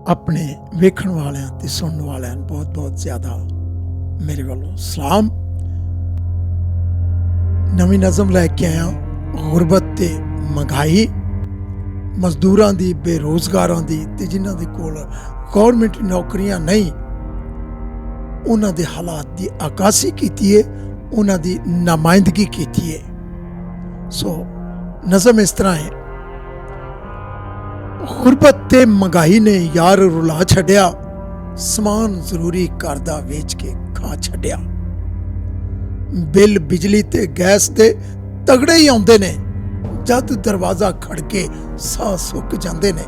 ਆਪਣੇ ਵੇਖਣ ਵਾਲਿਆਂ ਤੇ ਸੁਣਨ ਵਾਲਿਆਂ ਨੂੰ ਬਹੁਤ ਬਹੁਤ ਜ਼ਿਆਦਾ ਮੇਰੇ ਵੱਲੋਂ ਸਲਾਮ। ਨਵੀਂ ਨਜ਼ਮ ਲੈ ਕੇ ਆਇਆ, ਗੁਰਬਤ ਤੇ ਮਹਿੰਗਾਈ, ਮਜ਼ਦੂਰਾਂ ਦੀ, ਬੇਰੁਜ਼ਗਾਰਾਂ ਦੀ, ਤੇ ਜਿਨ੍ਹਾਂ ਦੇ ਕੋਲ ਗੌਰਮੈਂਟ ਨੌਕਰੀਆਂ ਨਹੀਂ, ਉਹਨਾਂ ਦੇ ਹਾਲਾਤ ਦੀ ਅਕਾਸੀ ਕੀਤੀ ਹੈ, ਉਹਨਾਂ ਦੀ ਨੁਮਾਇੰਦਗੀ ਕੀਤੀ ਹੈ। ਸੋ ਨਜ਼ਮ ਇਸ ਤਰ੍ਹਾਂ ਹੈ, ਗੁਰਬਤ ਤੇ ਮਹਿੰਗਾਈ ਨੇ ਯਾਰ ਰੁਲਾ ਛੱਡਿਆ, ਸਮਾਨ ਜ਼ਰੂਰੀ ਘਰ ਦਾ ਵੇਚ ਕੇ ਖਾ ਛੱਡਿਆ। ਬਿੱਲ ਬਿਜਲੀ ਤੇ ਗੈਸ ਦੇ ਤਗੜੇ ਹੀ ਆਉਂਦੇ ਨੇ, ਜਦ ਦਰਵਾਜ਼ਾ ਖੜਕੇ ਸਾਹ ਸੁੱਕ ਜਾਂਦੇ ਨੇ।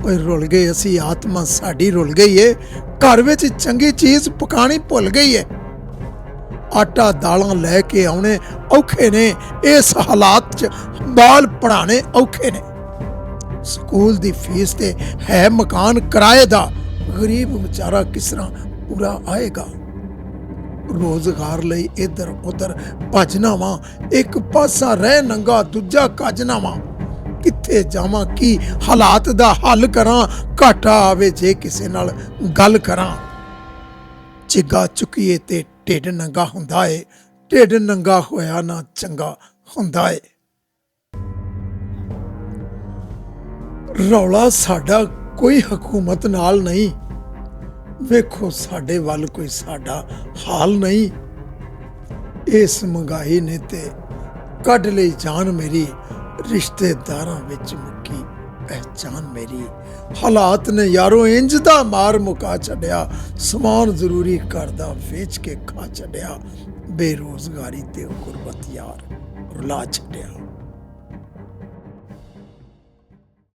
ਓਏ ਰੁਲ ਗਏ ਅਸੀਂ, ਆਤਮਾ ਸਾਡੀ ਰੁਲ ਗਈ ਏ, ਘਰ ਵਿੱਚ ਚੰਗੀ ਚੀਜ਼ ਪਕਾਣੀ ਭੁੱਲ ਗਈ ਏ। ਆਟਾ ਦਾਲਾਂ ਲੈ ਕੇ ਆਉਣੇ ਔਖੇ ਨੇ, ਇਸ ਹਾਲਾਤ 'ਚ ਬਾਲ ਪੜ੍ਹਾਣੇ ਔਖੇ ਨੇ। ਸਕੂਲ ਦੀ ਫੀਸ ਤੇ ਹੈ ਮਕਾਨ ਕਿਰਾਏ ਦਾ, ਗਰੀਬ ਵਿਚਾਰਾ ਕਿਸ ਤਰ੍ਹਾਂ ਪੂਰਾ ਆਏਗਾ। ਰੋਜ਼ਗਾਰ ਲਈ ਇੱਧਰ ਉੱਧਰ ਭੱਜਣਾ ਵਾਂ, ਇੱਕ ਪਾਸਾ ਰਹਿ ਨੰਗਾ ਦੂਜਾ ਕੱਜਣਾ ਵਾਂ। ਕਿੱਥੇ ਜਾਵਾਂ, ਕੀ ਹਾਲਾਤ ਦਾ ਹੱਲ ਕਰਾਂ, ਘਾਟਾ ਆਵੇ ਜੇ ਕਿਸੇ ਨਾਲ ਗੱਲ ਕਰਾਂ। ਚਿੱਗਾ ਚੁੱਕੀਏ ਤੇ ਢਿੱਡ ਨੰਗਾ ਹੁੰਦਾ ਏ, ਢਿੱਡ ਨੰਗਾ ਹੋਇਆ ਨਾ ਚੰਗਾ ਹੁੰਦਾ ਏ। ਰੌਲਾ ਸਾਡਾ ਕੋਈ ਹਕੂਮਤ ਨਾਲ ਨਹੀਂ, ਵੇਖੋ ਸਾਡੇ ਵੱਲ ਕੋਈ ਸਾਡਾ ਹਾਲ ਨਹੀਂ। ਇਸ ਮਹਿੰਗਾਈ ਨੇ ਤੇ ਕੱਢ ਲਈ ਜਾਨ ਮੇਰੀ, ਰਿਸ਼ਤੇਦਾਰਾਂ ਵਿੱਚ ਮੁੱਕੀ ਪਹਿਚਾਨ ਮੇਰੀ। ਹਾਲਾਤ ਨੇ ਯਾਰੋ ਇੰਜ ਦਾ ਮਾਰ ਮੁਕਾ ਛੱਡਿਆ, ਸਮਾਨ ਜ਼ਰੂਰੀ ਘਰ ਦਾ ਵੇਚ ਕੇ ਖਾ ਛੱਡਿਆ। ਬੇਰੁਜ਼ਗਾਰੀ ਤੇ ਗੁਰਬਤ ਯਾਰ ਰੁਲਾ ਛੱਡਿਆ।